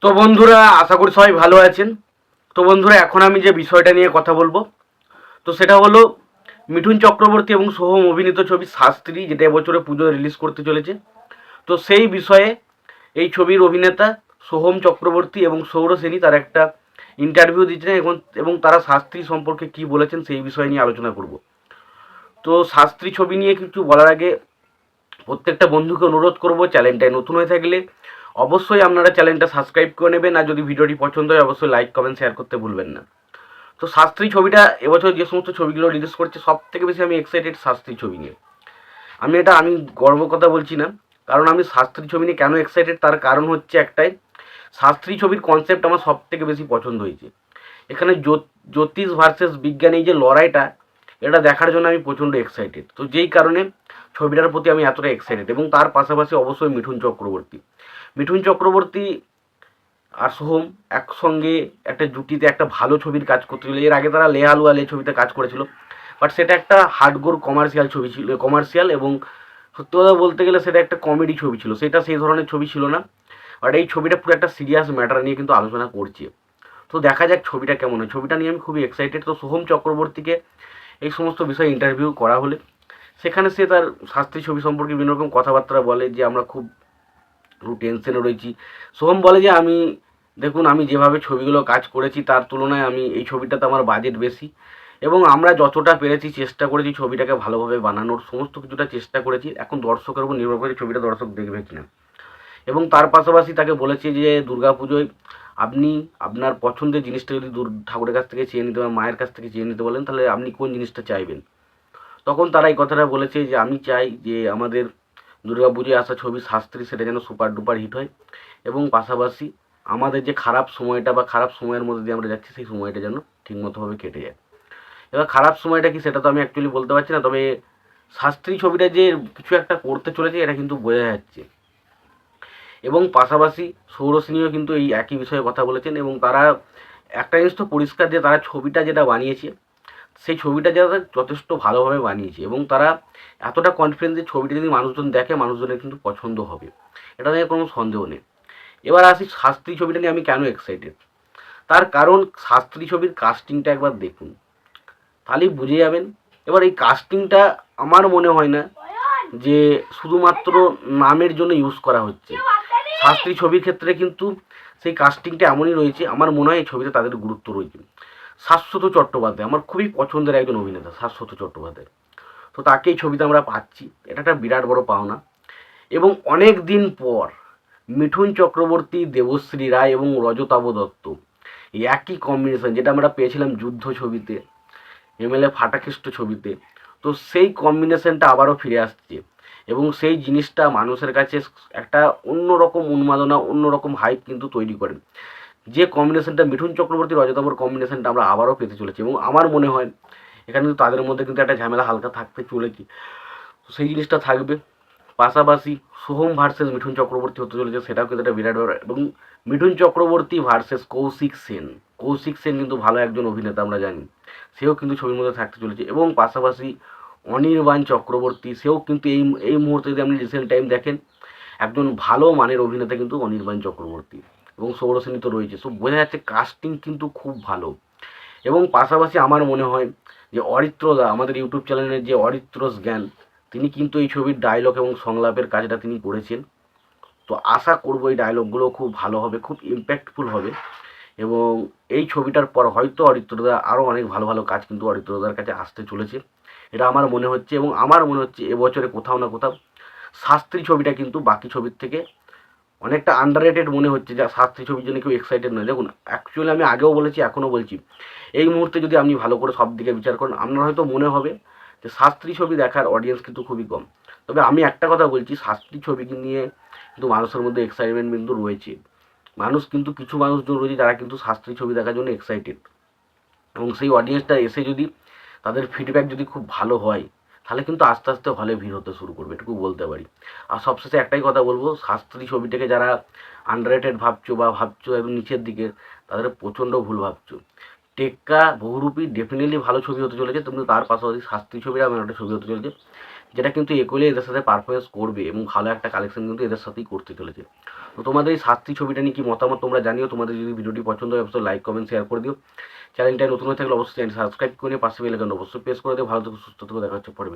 তো বন্ধুরা, আশা করি সবাই ভালো আছেন। তো বন্ধুরা, এখন আমি যে বিষয়টা নিয়ে কথা বলবো, তো সেটা হলো মিঠুন চক্রবর্তী এবং সোহম অভিনীত ছবি শাস্ত্রী, যেটা এবছরে পুজোয় রিলিজ করতে চলেছে। তো সেই বিষয়ে এই ছবির অভিনেতা সোহম চক্রবর্তী এবং সৌর সেনী তার একটা ইন্টারভিউ দিচ্ছেন এবং তারা শাস্ত্রী সম্পর্কে কি বলেছেন সেই বিষয় নিয়ে আলোচনা করব। তো শাস্ত্রী ছবি নিয়ে কিছু বলার আগে প্রত্যেকটা বন্ধুকে অনুরোধ করব, চ্যানেলটায় নতুন হয়ে থাকলে অবশ্যই আপনারা চ্যানেলটা সাবস্ক্রাইব করে নেবেন, আর যদি ভিডিওটি পছন্দ হয় অবশ্যই লাইক কমেন্ট শেয়ার করতে ভুলবেন না। তো শাস্ত্রী ছবিটা এবছর যে সমস্ত ছবিগুলো রিলিজ করছে সব থেকে বেশি আমি এক্সাইটেড শাস্ত্রী ছবি নিয়ে। আমি গর্ব কথা বলছি না, কারণ আমি শাস্ত্রী ছবি নিয়ে কেন এক্সাইটেড তার কারণ হচ্ছে একটাই, শাস্ত্রী ছবির কনসেপ্ট আমার সব থেকে বেশি পছন্দ হয়েছে। এখানে জ্যোতিষ ভার্সেস বিজ্ঞান, এই যে লড়াইটা, এটা দেখার জন্য আমি প্রচণ্ড এক্সাইটেড। তো যেই কারণে ছবিটার প্রতি আমি এতটা এক্সাইটেড। এবং তার পাশাপাশি অবশ্যই মিঠুন চক্রবর্তী আর সোহম একসঙ্গে একটা জুটিতে একটা ভালো ছবির কাজ করতে ছিল। এর আগে তারা লেহালুয়া লে ছবিতে কাজ করেছিল, বাট সেটা একটা হার্ডকোর কমার্শিয়াল ছবি ছিল, কমার্শিয়াল এবং সত্যি কথা বলতে গেলে সেটা একটা কমেডি ছবি ছিল, সেটা সেই ধরনের ছবি ছিল না। বাট এই ছবিটা পুরো একটা সিরিয়াস ম্যাটার নিয়ে কিন্তু আলোচনা করছে। তো দেখা যাক ছবিটা কেমন হয়। ছবিটা নিয়ে আমি খুবই এক্সাইটেড। তো সোহম চক্রবর্তীকে এই সমস্ত বিষয়ে ইন্টারভিউ করা হলে সেখানে সে তার শাস্ত্রী ছবি সম্পর্কে বিভিন্ন রকম কথাবার্তা বলে, যে আমরা খুব টেনশনে রয়েছি। সোহম বলে যে দেখুন, আমি যেভাবে ছবিগুলো কাজ করেছি তার তুলনায় এই ছবিটাতে আমার বাজেট বেশি, এবং আমরা যতটা পেরেছি চেষ্টা করেছি ছবিটাকে ভালোভাবে বানানোর, সমস্ত কিছুটা চেষ্টা করেছি। এখন দর্শকের উপর নির্ভর করে ছবিটা দর্শক দেখবে কিনা। এবং তার পাশাপাশি তাকে বলেছি যে দুর্গাপুজোয় আপনি আপনার পছন্দের জিনিসটা যদি ঠাকুরের কাছ থেকে চেয়ে নিতে বা মায়ের কাছ থেকে চেয়ে নিতে বলেন, তাহলে আপনি কোন জিনিসটা চাইবেন। তখন তারা এই কথাটা বলেছে যে আমি চাই যে আমাদের দুর্গাপুজোয় আসা ছবি শাস্ত্রী সেটা যেন সুপার ডুপার হিট হয়, এবং পাশাপাশি আমাদের যে খারাপ সময়টা বা খারাপ সময়ের মধ্যে দিয়ে আমরা যাচ্ছি সেই সময়টা যেন ঠিকমতোভাবে কেটে যায়। এবার খারাপ সময়টা কি সেটা তো আমি অ্যাকচুয়ালি বলতে পারছি না, তবে শাস্ত্রী ছবিটা যে কিছু একটা করতে চলেছে এটা কিন্তু বোঝা যাচ্ছে। এবং পাশাপাশি সৌরসেনীও কিন্তু এই একই বিষয়ে কথা বলেছেন, এবং তারা একটা জিনিস তো পরিষ্কার যে তারা ছবিটা যেটা বানিয়েছে সেই ছবিটা যারা যথেষ্ট ভালোভাবে বানিয়েছে, এবং তারা এতটা কনফিডেন্স যে ছবিটা যদি মানুষজন দেখে মানুষজনের কিন্তু পছন্দ হবে, এটা নিয়ে কোনো সন্দেহ নেই। এবার আসি শাস্ত্রী ছবিটা নিয়ে আমি কেন এক্সাইটেড। তার কারণ শাস্ত্রী ছবির কাস্টিংটা একবার দেখুন, তাহলেই বুঝে যাবেন। এবার এই কাস্টিংটা আমার মনে হয় না যে শুধুমাত্র নামের জন্য ইউজ করা হচ্ছে। শাস্ত্রী ছবির ক্ষেত্রে কিন্তু সেই কাস্টিংটা এমনই রয়েছে, আমার মনে হয় এই ছবিতে তাদের গুরুত্ব রয়েছে। শাশ্বত চট্টোপাধ্যায় আমার খুবই পছন্দের একজন অভিনেতা, শাশ্বত চট্টোপাধ্যায়। তো তাকে এই ছবিতে আমরা পাচ্ছি, এটা একটা বিরাট বড় পাওনা। এবং অনেক দিন পর মিঠুন চক্রবর্তী, দেবশ্রী রায় এবং রজতাভ দত্ত এই একই কম্বিনেশন, যেটা আমরা পেয়েছিলাম যুদ্ধ ছবিতে, এমএলএ ফাটাকেষ্ট ছবিতে, তো সেই কম্বিনেশনটা আবারও ফিরে আসছে। এবং সেই জিনিসটা মানুষের কাছে একটা অন্যরকম উন্মাদনা, অন্যরকম হাইপ কিন্তু তৈরি করে। যে কম্বিনেশনটা মিঠুন চক্রবর্তী রজতাভর কম্বিনেশনটা আমরা আবারও পেতে চলেছি, এবং আমার মনে হয় এখানে কিন্তু তাদের মধ্যে কিন্তু একটা ঝামেলা হালকা থাকতে চলেছে, তো সেই জিনিসটা থাকবে। পাশাপাশি সোহম ভার্সেস মিঠুন চক্রবর্তী হতে চলেছে, সেটাও কিন্তু একটা বিরাট ব্যাপার। এবং মিঠুন চক্রবর্তী ভার্সেস কৌশিক সেন কিন্তু ভালো একজন অভিনেতা, আমরা জানি, সেও কিন্তু ছবির মধ্যে থাকতে চলেছে। এবং পাশাপাশি অনির্বাণ চক্রবর্তী, সেও কিন্তু এই মুহূর্তে যদি আপনি রিসেন্ট টাইম দেখেন, একজন ভালো মানের অভিনেতা কিন্তু অনির্বাণ চক্রবর্তী। এবং সৌরসেনী তো রয়েছে, সব বোঝা যাচ্ছে কাস্টিং কিন্তু খুব ভালো। এবং পাশাপাশি আমার মনে হয় যে অরিত্রদা, আমাদের ইউটিউব চ্যানেলের যে অরিত্রস জ্ঞান, তিনি কিন্তু এই ছবির ডায়লগ এবং সংলাপের কাজটা তিনি করেছেন। তো আশা করবো এই ডায়লগগুলো খুব ভালো হবে, খুব ইম্প্যাক্টফুল হবে। এবং এই ছবিটার পর হয়তো অরিত্রদা আরও অনেক ভালো ভালো কাজ কিন্তু অরিত্রদার কাছে আসতে চলেছে, এটা আমার মনে হচ্ছে। এবং আমার মনে হচ্ছে এবছরে কোথাও না কোথাও শাস্ত্রী ছবিটা কিন্তু বাকি ছবির থেকে অনেকটা আন্ডাররেটেড মনে হচ্ছে, যা শাস্ত্রী ছবির জন্য কেউ এক্সাইটেড নয়। দেখুন, অ্যাকচুয়ালি আমি আগেও বলেছি, এখনও বলছি, এই মুহূর্তে যদি আপনি ভালো করে সব দিকে বিচার করেন, আপনার হয়তো মনে হবে যে শাস্ত্রী ছবি দেখার অডিয়েন্স কিন্তু খুবই কম। তবে আমি একটা কথা বলছি, শাস্ত্রী ছবি নিয়ে কিন্তু মানুষের মধ্যে এক্সাইটমেন্ট কিন্তু রয়েছে। কিছু মানুষজন রয়েছে যারা কিন্তু শাস্ত্রী ছবি দেখার জন্য এক্সাইটেড, এবং সেই অডিয়েন্সটা এসে যদি তাদের ফিডব্যাক যদি খুব ভালো হয়, তাহলে কিন্তু আস্তে আস্তে হলে ভিড় হতে শুরু করবে, এটুকু বলতে পারি। আর সবশেষে একটাই কথা বলবো, শাস্ত্রী ছবিটাকে যারা আন্ডাররেটেড ভাবছো বা ভাবছো এবং নিচের দিকে, তাদের প্রচণ্ড ভুল ভাবছো। টেক্কা বহুরূপী ডেফিনেটলি ভালো ছবি হতে চলেছে, কিন্তু তার পাশাপাশি শাস্ত্রী ছবিটা আমার একটা ছবি হতে চলেছে, যেটা কিন্তু একুয়ালি এদের সাথে পারফরমেন্স করবে এবং ভালো একটা কালেকশন কিন্তু এদের সাথেই করতে চলেছে। তো তোমাদের এই শাস্তি ছবিটা নিয়ে কি মতামত তোমরা জানিও। তোমাদের যদি ভিডিওটি পছন্দ হয় অবশ্যই লাইক কমেন্ট শেয়ার করে দিও। চ্যানেলটা নতুন হয়ে থাকলে অবশ্যই চ্যানেল সাবস্ক্রাইব করে নিয়ে পাশে বেল আইকন অবশ্যই প্রেস করে দিও। ভালো থেকো, সুস্থ থেকো, দেখা হচ্ছে পরে।